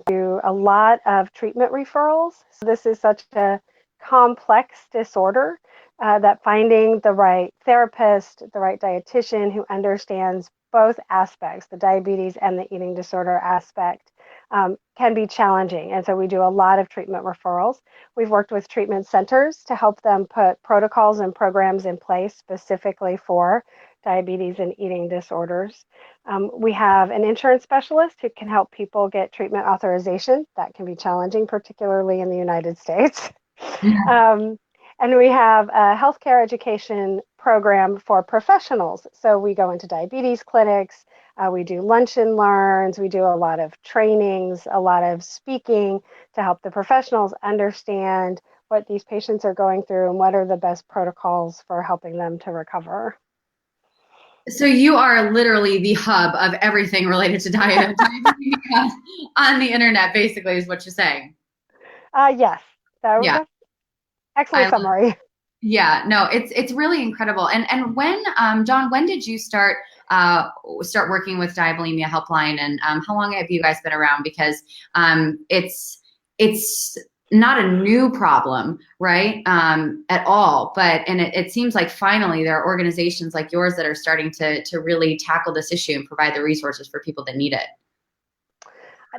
do a lot of treatment referrals. So this is such a complex disorder that finding the right therapist, the right dietitian who understands both aspects, the diabetes and the eating disorder aspect, can be challenging. And so we do a lot of treatment referrals. We've worked with treatment centers to help them put protocols and programs in place specifically for diabetes and eating disorders. We have an insurance specialist who can help people get treatment authorization. That can be challenging, particularly in the United States. And we have a healthcare education program for professionals. So we go into diabetes clinics, we do lunch and learns, we do a lot of trainings, a lot of speaking to help the professionals understand what these patients are going through and what are the best protocols for helping them to recover. So you are literally the hub of everything related to diabetes on the internet, basically, is what you're saying. Yes, Yeah. excellent summary. Yeah, no, it's really incredible. And when John, when did you start working with Diabulimia Helpline, and how long have you guys been around? Because it's not a new problem, right? At all. But it seems like finally there are organizations like yours that are starting to really tackle this issue and provide the resources for people that need it.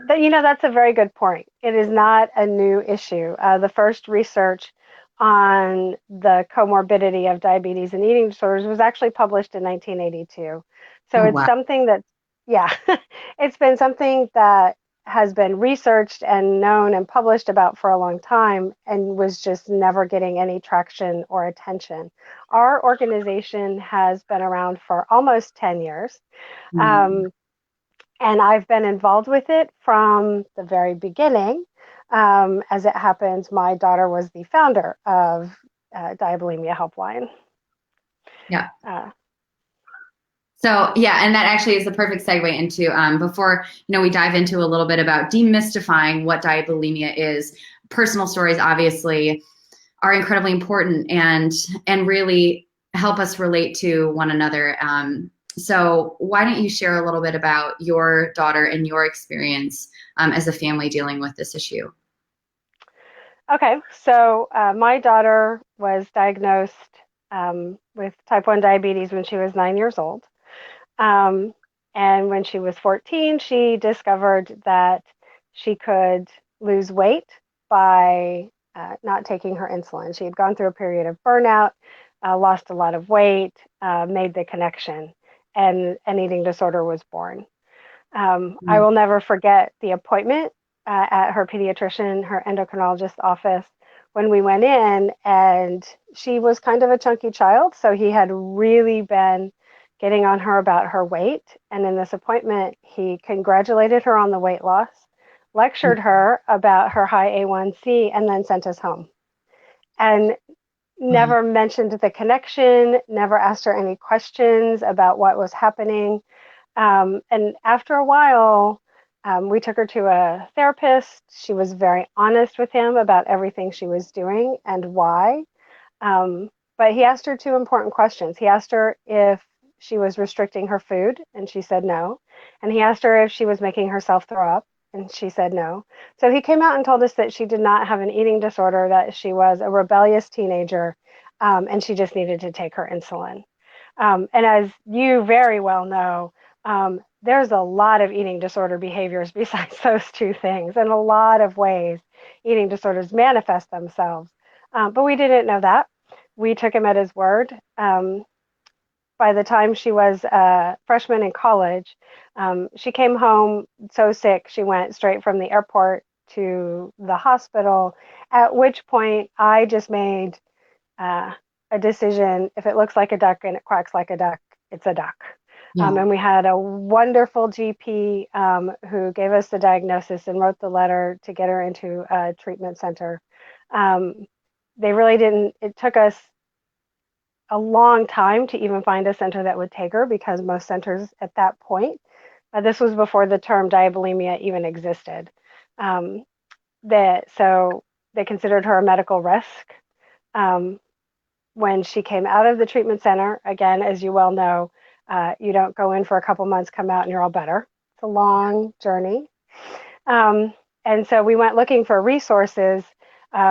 That's a very good point. It is not a new issue. The first research on the comorbidity of diabetes and eating disorders was actually published in 1982. So it's something that, it's been something that has been researched and known and published about for a long time and was just never getting any traction or attention. Our organization has been around for almost 10 years. And I've been involved with it from the very beginning. As it happens, my daughter was the founder of Diabulimia Helpline. Yeah. So yeah, and that actually is the perfect segue into before we dive into a little bit about demystifying what diabulimia is. Personal stories obviously are incredibly important and really help us relate to one another. So why don't you share a little bit about your daughter and your experience as a family dealing with this issue? Okay, so my daughter was diagnosed with type 1 diabetes when she was 9 years old. And when she was 14, she discovered that she could lose weight by not taking her insulin. She had gone through a period of burnout, lost a lot of weight, made the connection, and an eating disorder was born. I will never forget the appointment at her pediatrician, her endocrinologist office, when we went in, and she was kind of a chunky child. So he had really been getting on her about her weight. And in this appointment, he congratulated her on the weight loss, lectured her about her high A1C, and then sent us home. And never mentioned the connection, never asked her any questions about what was happening. And after a while, we took her to a therapist. She was very honest with him about everything she was doing and why. But he asked her two important questions. He asked her if she was restricting her food, and she said no. And he asked her if she was making herself throw up, and she said no. So he came out and told us that she did not have an eating disorder, that she was a rebellious teenager, and she just needed to take her insulin. And as you very well know, there's a lot of eating disorder behaviors besides those two things, and a lot of ways eating disorders manifest themselves. But we didn't know that. We took him at his word. By the time she was a freshman in college, she came home so sick, she went straight from the airport to the hospital, at which point I just made a decision. If it looks like a duck and it quacks like a duck, it's a duck. Yeah. And we had a wonderful GP who gave us the diagnosis and wrote the letter to get her into a treatment center. They really didn't, it took us a long time to even find a center that would take her, because most centers at that point, this was before the term diabulimia even existed. So they considered her a medical risk. When she came out of the treatment center, again, as you well know, you don't go in for a couple months, come out, and you're all better. It's a long journey. And so we went looking for resources.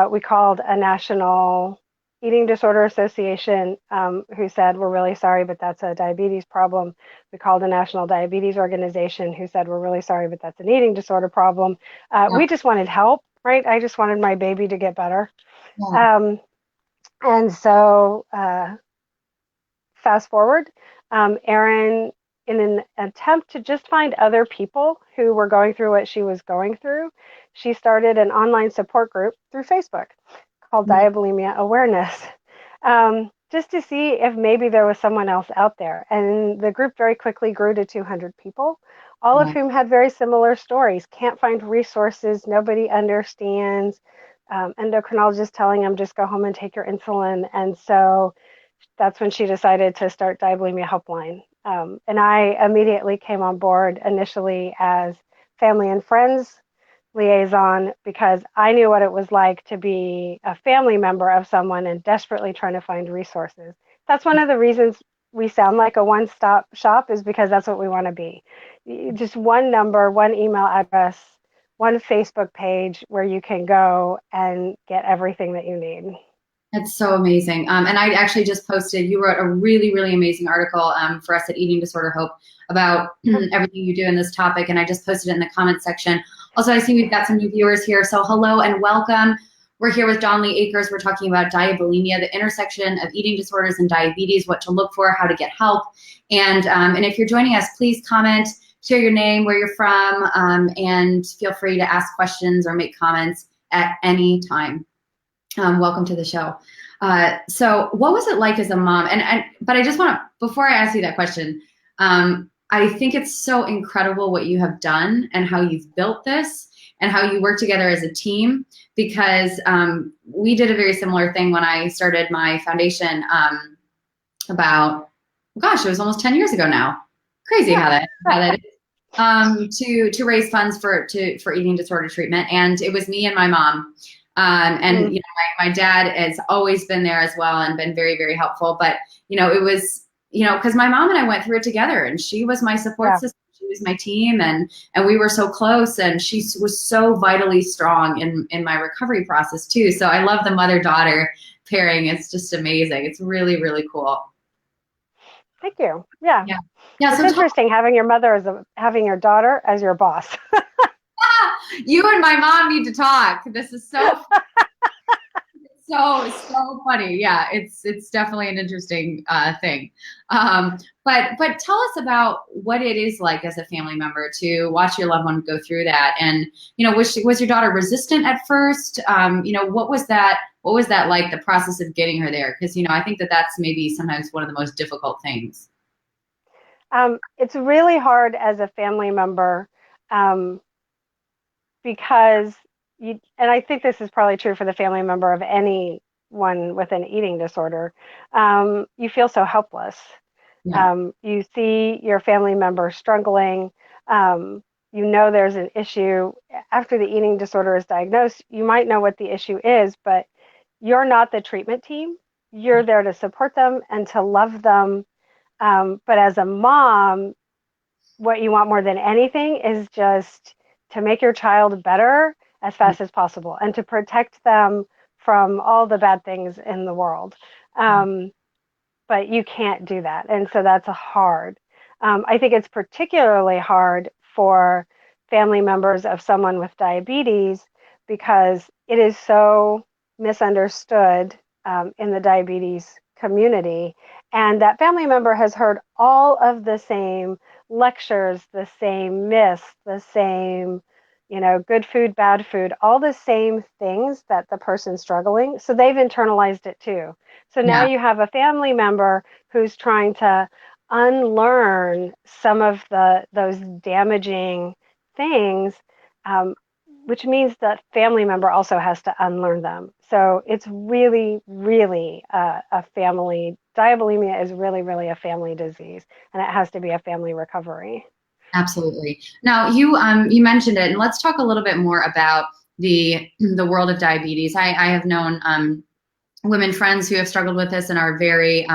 We called a national eating disorder association, who said, we're really sorry, but that's a diabetes problem. We called a national diabetes organization who said, we're really sorry, but that's an eating disorder problem. Yeah. We just wanted help, right? I just wanted my baby to get better. Yeah. Um, and so fast forward, Erin, in an attempt to just find other people who were going through what she was going through, she started an online support group through Facebook called Diabulimia Awareness, just to see if maybe there was someone else out there. And the group very quickly grew to 200 people, all of Yeah. whom had very similar stories. Can't find resources, nobody understands. Endocrinologist telling them just go home and take your insulin. And so that's when she decided to start Diabulimia Helpline. And I immediately came on board initially as family and friends liaison because I knew what it was like to be a family member of someone and desperately trying to find resources. That's one of the reasons we sound like a one-stop shop, is because that's what we want to be. Just one number, one email address, one Facebook page where you can go and get everything that you need. It's so amazing. And I actually just posted, you wrote a really, really amazing article for us at Eating Disorder Hope about everything you do in this topic. And I just posted it in the comments section. Also, I see we've got some new viewers here. So hello and welcome. We're here with Dawn Lee Akers. We're talking about diabulimia, the intersection of eating disorders and diabetes, what to look for, how to get help. And if you're joining us, please comment, share your name, where you're from, and feel free to ask questions or make comments at any time. Welcome to the show. So what was it like as a mom? But I just want to, before I ask you that question, I think it's so incredible what you have done and how you've built this and how you work together as a team, because we did a very similar thing when I started my foundation about, gosh, it was almost 10 years ago now. Crazy how that is. To raise funds for eating disorder treatment. And it was me and my mom. You know, my dad has always been there as well and been very, very helpful. But, you know, it was, you know, because my mom and I went through it together, and she was my support system. She was my team, and we were so close, and she was so vitally strong in my recovery process too. So I love the mother-daughter pairing. It's just amazing. It's really, really cool. Thank you. Yeah. Yeah. Yeah. It's So interesting having your mother having your daughter as your boss. you and my mom need to talk. This is so so funny. Yeah, it's definitely an interesting thing. But tell us about what it is like as a family member to watch your loved one go through that. And you know, was your daughter resistant at first? You know, what was that like, the process of getting her there? Because you know, I think that's maybe sometimes one of the most difficult things. It's really hard as a family member. Because and I think this is probably true for the family member of anyone with an eating disorder, you feel so helpless. Yeah. You see your family member struggling. You know there's an issue. After the eating disorder is diagnosed, you might know what the issue is, but you're not the treatment team. You're there to support them and to love them. But as a mom, what you want more than anything is just to make your child better as fast as possible and to protect them from all the bad things in the world. But you can't do that. And so that's hard. I think it's particularly hard for family members of someone with diabetes because it is so misunderstood in the diabetes community. And that family member has heard all of the same lectures, the same myths, the same, you know, good food, bad food, all the same things that the person's struggling. So they've internalized it too. So now you have a family member who's trying to unlearn some of those damaging things, which means that family member also has to unlearn them. So it's really, really a family. Diabulimia is really, really a family disease, and it has to be a family recovery. Absolutely. Now you mentioned it, and let's talk a little bit more about the world of diabetes. I have known women friends who have struggled with this and are very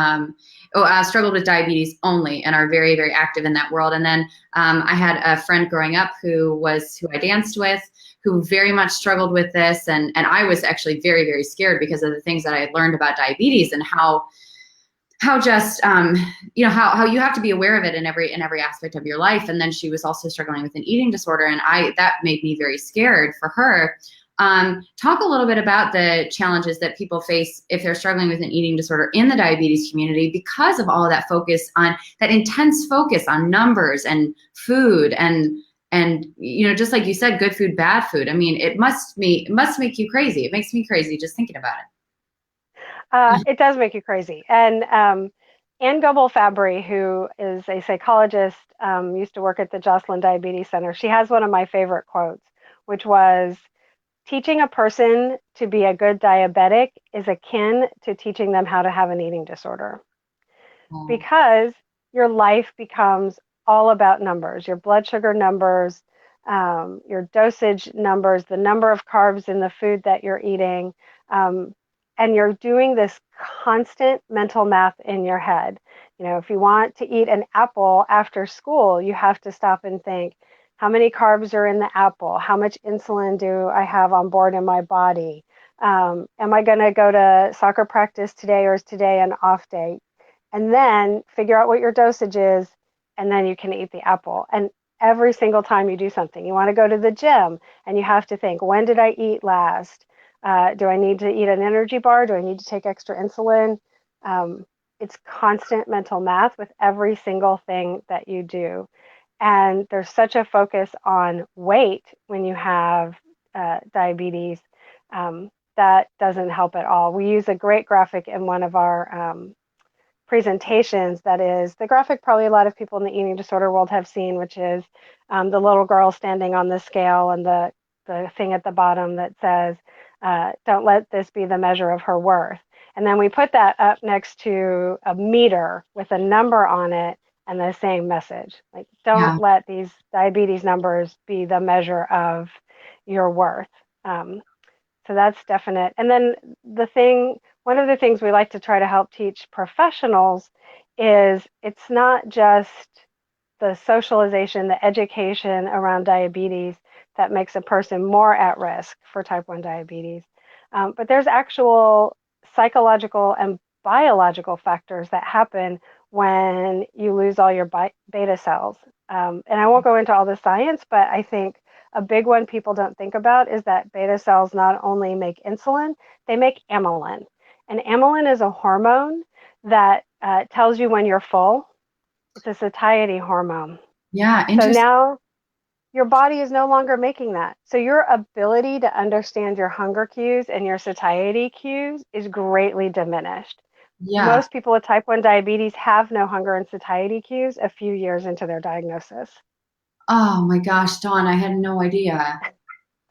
struggled with diabetes only and are very, very active in that world. And then I had a friend growing up who I danced with, who very much struggled with this. And I was actually very, very scared because of the things that I had learned about diabetes and how just how you have to be aware of it in every aspect of your life. And then she was also struggling with an eating disorder, and that made me very scared for her. Talk a little bit about the challenges that people face if they're struggling with an eating disorder in the diabetes community because of all of that focus on that intense focus on numbers and food and just like you said, good food, bad food. I mean, it must make you crazy. It makes me crazy just thinking about it. It does make you crazy. And Ann Goebel-Fabry, who is a psychologist, used to work at the Joslin Diabetes Center. She has one of my favorite quotes, which was, teaching a person to be a good diabetic is akin to teaching them how to have an eating disorder, because your life becomes all about numbers, your blood sugar numbers, your dosage numbers, the number of carbs in the food that you're eating. And you're doing this constant mental math in your head. If you want to eat an apple after school, you have to stop and think, how many carbs are in the apple? How much insulin do I have on board in my body? Am I going to go to soccer practice today, or is today an off day? And then figure out what your dosage is, and then you can eat the apple. And every single time you do something, you want to go to the gym, and you have to think, when did I eat last? Do I need to eat an energy bar? Do I need to take extra insulin? It's constant mental math with every single thing that you do. And there's such a focus on weight when you have diabetes, that doesn't help at all. We use a great graphic in one of our presentations that is the graphic probably a lot of people in the eating disorder world have seen, which is the little girl standing on the scale and the thing at the bottom that says, don't let this be the measure of her worth. And then we put that up next to a meter with a number on it and the same message. Like, don't let these diabetes numbers be the measure of your worth. So that's definite. And then one of the things we like to try to help teach professionals is it's not just the socialization, the education around diabetes that makes a person more at risk for type 1 diabetes. But there's actual psychological and biological factors that happen when you lose all your beta cells. And I won't go into all the science, but I think a big one people don't think about is that beta cells not only make insulin, they make amylin. And amylin is a hormone that tells you when you're full. It's a satiety hormone. Yeah, So interesting. now your body is no longer making that. So your ability to understand your hunger cues and your satiety cues is greatly diminished. Yeah. Most people with type 1 diabetes have no hunger and satiety cues a few years into their diagnosis. Oh my gosh, Dawn, I had no idea.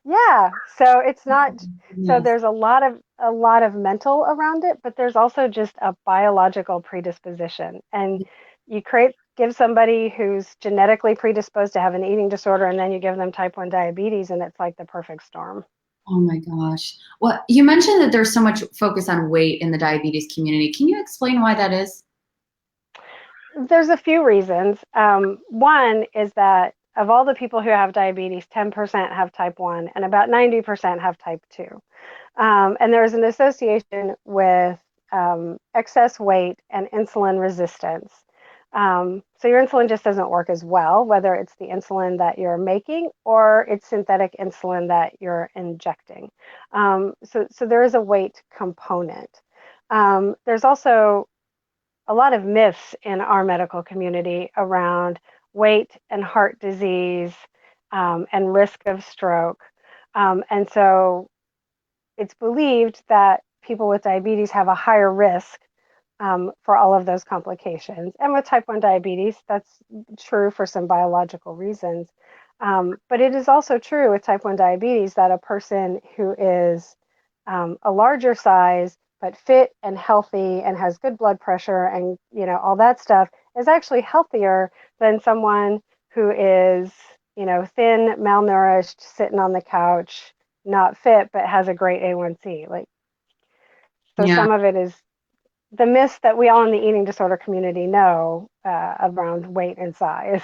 Yeah, so it's not, so Yes. there's a lot of mental around it, but there's also just a biological predisposition. And you give somebody who's genetically predisposed to have an eating disorder, and then you give them type 1 diabetes, and it's like the perfect storm. Oh my gosh. Well, you mentioned that there's so much focus on weight in the diabetes community. Can you explain why that is? There's a few reasons. One is that of all the people who have diabetes, 10% have type 1 and about 90% have type 2. And there's an association with excess weight and insulin resistance. So your insulin just doesn't work as well, whether it's the insulin that you're making or it's synthetic insulin that you're injecting. So there is a weight component. There's also a lot of myths in our medical community around weight and heart disease, and risk of stroke. And so it's believed that people with diabetes have a higher risk for all of those complications. And with type 1 diabetes, that's true for some biological reasons. But it is also true with type 1 diabetes that a person who is a larger size, but fit and healthy and has good blood pressure and all that stuff is actually healthier than someone who is thin, malnourished, sitting on the couch, not fit, but has a great A1C. Like, so Yeah. some of it is the myths that we all in the eating disorder community know around weight and size.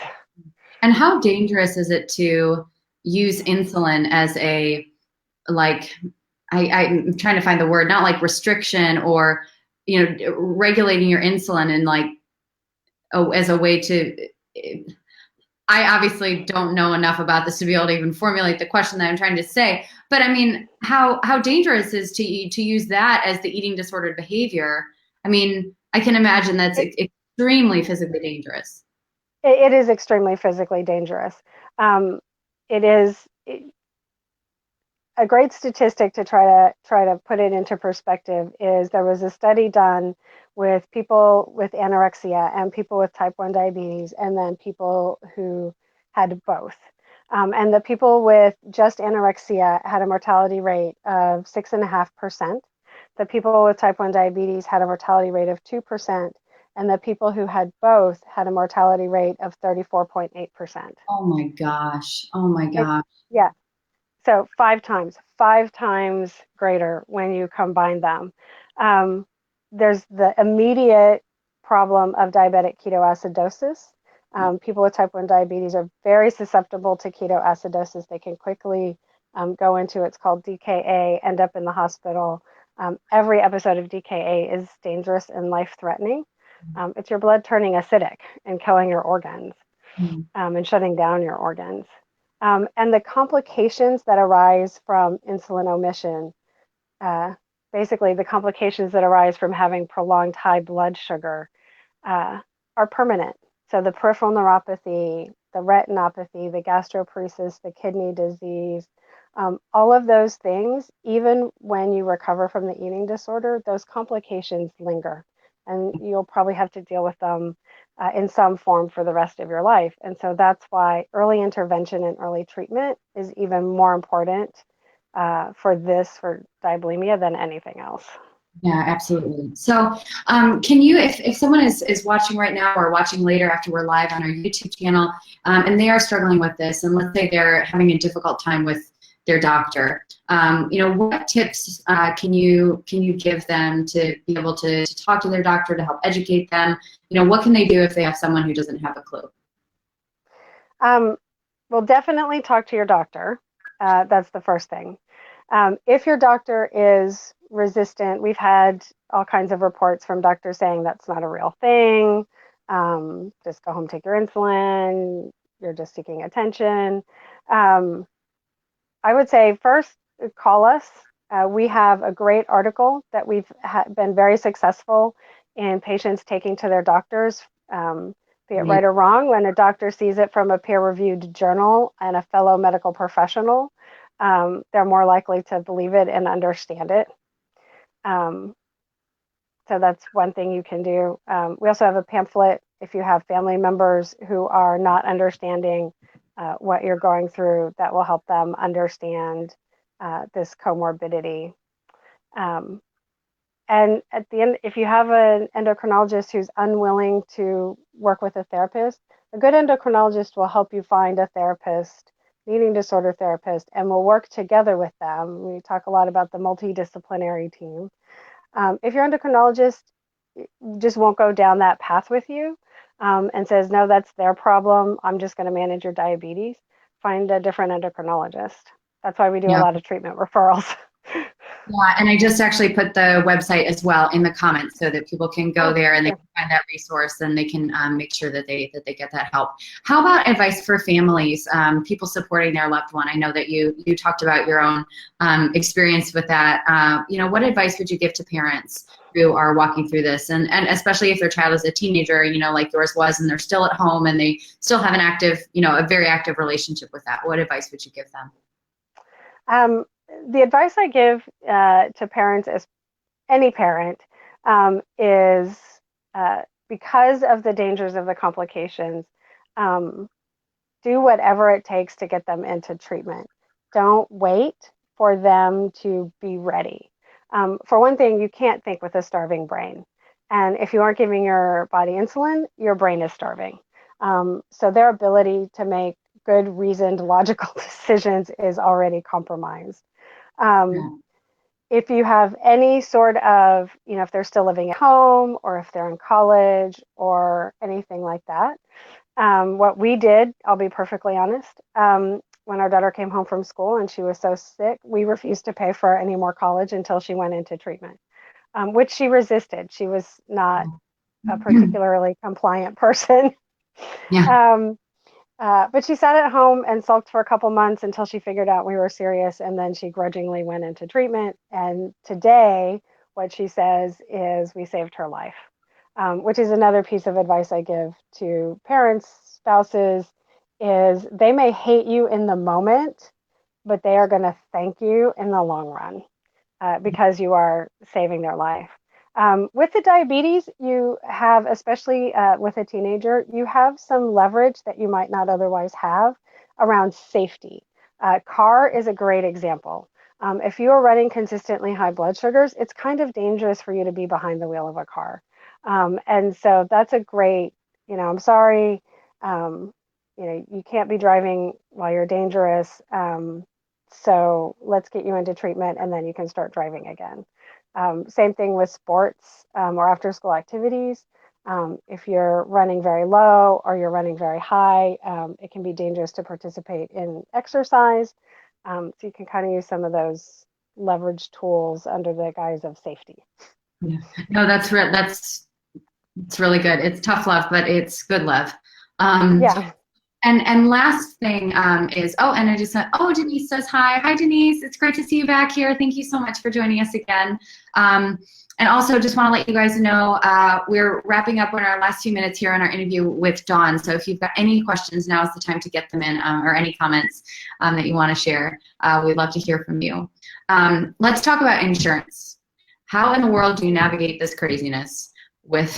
And how dangerous is it to use insulin as a, like, I'm trying to find the word, not like restriction or, regulating your insulin and like, as a way to, I obviously don't know enough about this to be able to even formulate the question that I'm trying to say. But I mean, how dangerous is to use that as the eating disordered behavior? I mean, I can imagine that's extremely physically dangerous. It is extremely physically dangerous. It is a great statistic to try to put it into perspective is there was a study done with people with anorexia and people with type 1 diabetes and then people who had both. And the people with just anorexia had a mortality rate of 6.5%. The people with type 1 diabetes had a mortality rate of 2%. And the people who had both had a mortality rate of 34.8%. Oh my gosh. Oh my It, gosh. yeah, so five times greater when you combine them. Um, there's the immediate problem of diabetic ketoacidosis. People with type 1 diabetes are very susceptible to ketoacidosis. They can quickly go into it's called DKA, end up in the hospital. Every episode of DKA is dangerous and life threatening. It's your blood turning acidic and killing your organs Mm. and shutting down your organs. And the complications that arise from insulin omission, uh, basically the complications that arise from having prolonged high blood sugar, uh, are permanent. So the peripheral neuropathy, the retinopathy, the gastroparesis, the kidney disease, all of those things, even when you recover from the eating disorder, those complications linger. And you'll probably have to deal with them in some form for the rest of your life. And so that's why early intervention and early treatment is even more important for diabulimia than anything else. Yeah, absolutely. So, can you, if someone is watching right now or watching later after we're live on our YouTube channel, and they are struggling with this, and let's say they're having a difficult time with their doctor, what tips can you give them to be able to talk to their doctor to help educate them? What can they do if they have someone who doesn't have a clue? Um, well, definitely talk to your doctor. That's the first thing. If your doctor is resistant, we've had all kinds of reports from doctors saying that's not a real thing. Just go home, take your insulin. You're just seeking attention. Um, I would say first, call us. We have a great article that we've been very successful in patients taking to their doctors, be it right or wrong. When a doctor sees it from a peer-reviewed journal and a fellow medical professional, they're more likely to believe it and understand it. Um, so that's one thing you can do. We also have a pamphlet if you have family members who are not understanding what you're going through, that will help them understand this comorbidity. Um, and at the end, if you have an endocrinologist who's unwilling to work with a therapist, a good endocrinologist will help you find a therapist, eating disorder therapist, and will work together with them. We talk a lot about the multidisciplinary team. If your endocrinologist just won't go down that path with you and says, no, that's their problem, I'm just going to manage your diabetes, find a different endocrinologist. That's why we do a Yeah. lot of treatment referrals. Yeah, and I just actually put the website as well in the comments so that people can go there and they can find that resource and they can make sure that they get that help. How about advice for families, people supporting their loved one? I know that you talked about your own experience with that. What advice would you give to parents who are walking through this, and especially if their child is a teenager, like yours was, and they're still at home and they still have an active, a very active relationship with that? What advice would you give them? The advice I give to parents, as any parent, is because of the dangers of the complications, um, do whatever it takes to get them into treatment. Don't wait for them to be ready. For one thing, you can't think with a starving brain. And if you aren't giving your body insulin, your brain is starving. So their ability to make good, reasoned, logical decisions is already compromised. Um, Yeah. if you have any sort of, if they're still living at home or if they're in college or anything like that, what we did, I'll be perfectly honest, when our daughter came home from school and she was so sick, we refused to pay for any more college until she went into treatment, which she resisted. She was not a particularly compliant person. Yeah. um, but she sat at home and sulked for a couple months until she figured out we were serious, and then she grudgingly went into treatment. And today, what she says is, we saved her life, which is another piece of advice I give to parents, spouses, is they may hate you in the moment, but they are going to thank you in the long run, because you are saving their life. With the diabetes, you have, especially with a teenager, you have some leverage that you might not otherwise have around safety. Car is a great example. If you are running consistently high blood sugars, it's kind of dangerous for you to be behind the wheel of a car. And so that's a great, I'm sorry, you can't be driving while you're dangerous. So let's get you into treatment and then you can start driving again. Same thing with sports, or after school activities. If you're running very low or you're running very high, it can be dangerous to participate in exercise. So you can kind of use some of those leverage tools under the guise of safety. Yeah. No, that's it's really good. It's tough love, but it's good love. Um, Yeah. and last thing is, and I just said, Denise says hi. Hi, Denise. It's great to see you back here. Thank you so much for joining us again. And also just want to let you guys know, we're wrapping up on our last few minutes here on our interview with Dawn. So if you've got any questions, now is the time to get them in, or any comments that you want to share. We'd love to hear from you. Let's talk about insurance. How in the world do you navigate this craziness with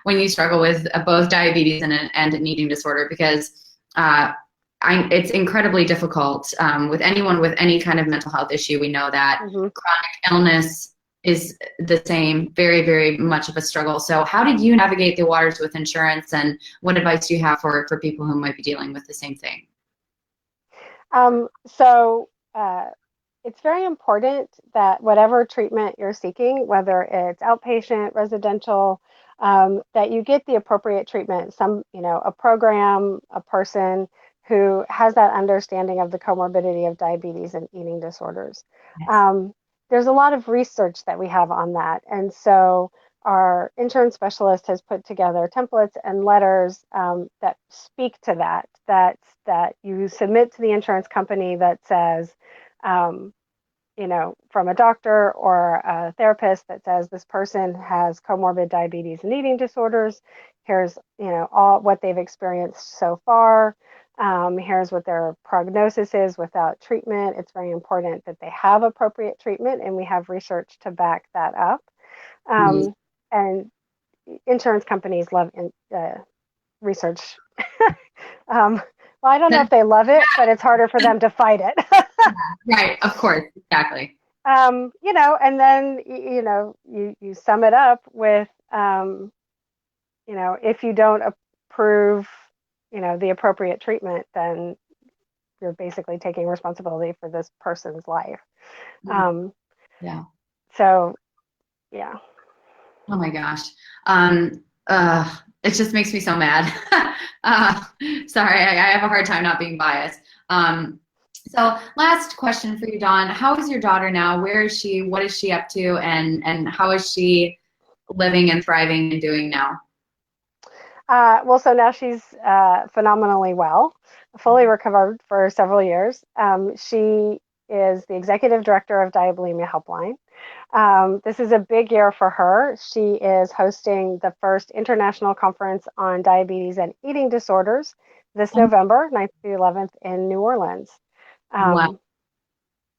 when you struggle with both diabetes and an eating disorder? Because it's incredibly difficult with anyone with any kind of mental health issue. We know that chronic illness is the same, very, very much of a struggle. So how did you navigate the waters with insurance, and what advice do you have for people who might be dealing with the same thing? So it's very important that whatever treatment you're seeking, whether it's outpatient, residential, that you get the appropriate treatment. A program, a person who has that understanding of the comorbidity of diabetes and eating disorders. There's a lot of research that we have on that. And so our insurance specialist has put together templates and letters that speak to that you submit to the insurance company that says, from a doctor or a therapist that says this person has comorbid diabetes and eating disorders. Here's, all what they've experienced so far. Here's what their prognosis is without treatment. It's very important that they have appropriate treatment, and we have research to back that up. And insurance companies love research. Well, I don't know if they love it, but it's harder for them to fight it. Right, of course, exactly. And then, you sum it up with, if you don't approve, the appropriate treatment, then you're basically taking responsibility for this person's life. Yeah. So, yeah. Oh my gosh. It just makes me so mad. Sorry, I have a hard time not being biased. So last question for you, Dawn. How is your daughter now? Where is she? What is she up to? And how is she living and thriving and doing now? Well, so now she's phenomenally well, fully recovered for several years. She is the executive director of Diabulimia Helpline. This is a big year for her. She is hosting the first international conference on diabetes and eating disorders this November, 9th to 11th in New Orleans. Wow.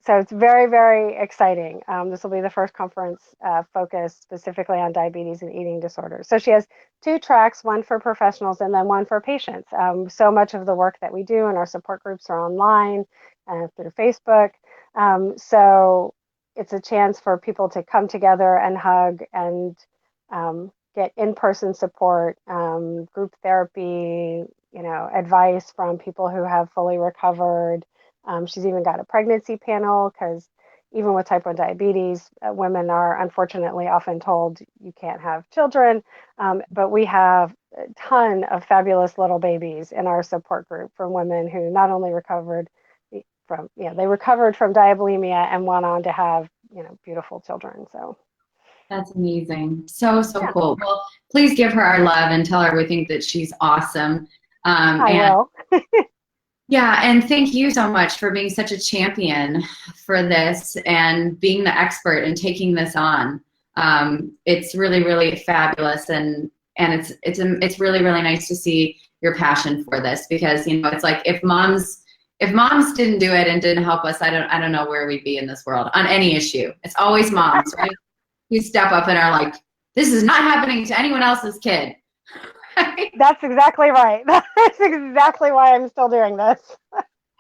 So it's very, very exciting. This will be the first conference focused specifically on diabetes and eating disorders. So she has two tracks, one for professionals and then one for patients. So much of the work that we do and our support groups are online through Facebook. So it's a chance for people to come together and hug and get in-person support, group therapy, advice from people who have fully recovered. She's even got a pregnancy panel because, even with type 1 diabetes, women are unfortunately often told you can't have children, but we have a ton of fabulous little babies in our support group from women who not only recovered from, they recovered from diabulimia and went on to have, beautiful children. So That's amazing. So, so yeah, cool. Well, please give her our love and tell her we think that she's awesome. I And will. yeah, and thank you so much for being such a champion for this and being the expert and taking this on. It's really, really fabulous, and it's really, really nice to see your passion for this, because it's like if moms didn't do it and didn't help us, I don't know where we'd be in this world on any issue. It's always moms, right? Who step up and are like, this is not happening to anyone else's kid. That's exactly right. That's exactly why I'm still doing this.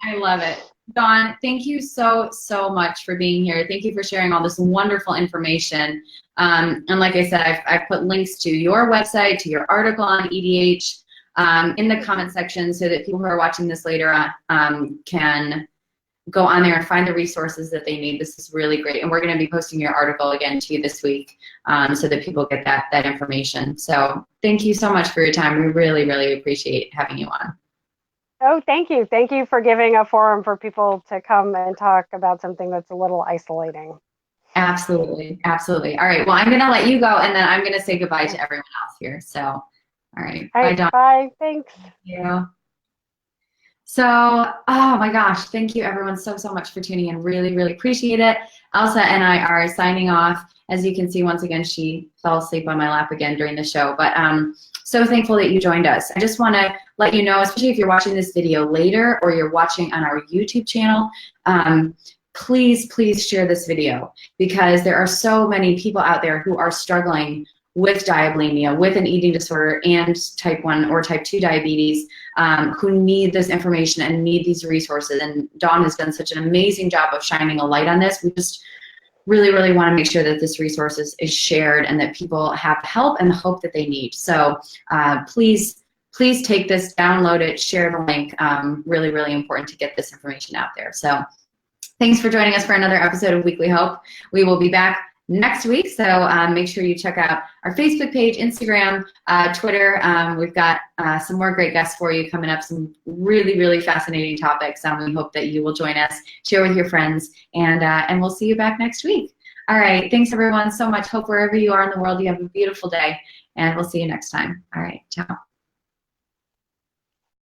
I love it. Dawn, thank you so, so much for being here. Thank you for sharing all this wonderful information. And like I said, I've put links to your website, to your article on EDH in the comment section, so that people who are watching this later on can go on there and find the resources that they need. This is really great. And we're going to be posting your article again to you this week so that people get that information. So thank you so much for your time. We really, really appreciate having you on. Oh, thank you. Thank you for giving a forum for people to come and talk about something that's a little isolating. Absolutely. Absolutely. All right. Well, I'm going to let you go, and then I'm going to say goodbye to everyone else here. So, all right. All Bye, right. Dawn. Bye. Thanks. Thank you. So, oh my gosh, thank you everyone so, so much for tuning in. Really, really appreciate it. Elsa and I are signing off. As you can see, once again, she fell asleep on my lap again during the show, but so thankful that you joined us. I just want to let you know, especially if you're watching this video later or you're watching on our YouTube channel, please, please share this video, because there are so many people out there who are struggling with diabulimia, with an eating disorder, and type 1 or type 2 diabetes, who need this information and need these resources. And Dawn has done such an amazing job of shining a light on this. We just really, really want to make sure that this resource is shared and that people have help and the hope that they need. So please take this, download it, share the link. Really, really important to get this information out there. So thanks for joining us for another episode of Weekly Hope. We will be back next week, so make sure you check out our Facebook page, Instagram, Twitter. We've got some more great guests for you coming up, some really, really fascinating topics. We hope that you will join us, share with your friends, and we'll see you back next week. All right, thanks everyone so much. Hope wherever you are in the world you have a beautiful day, and we'll see you next time. All right, ciao.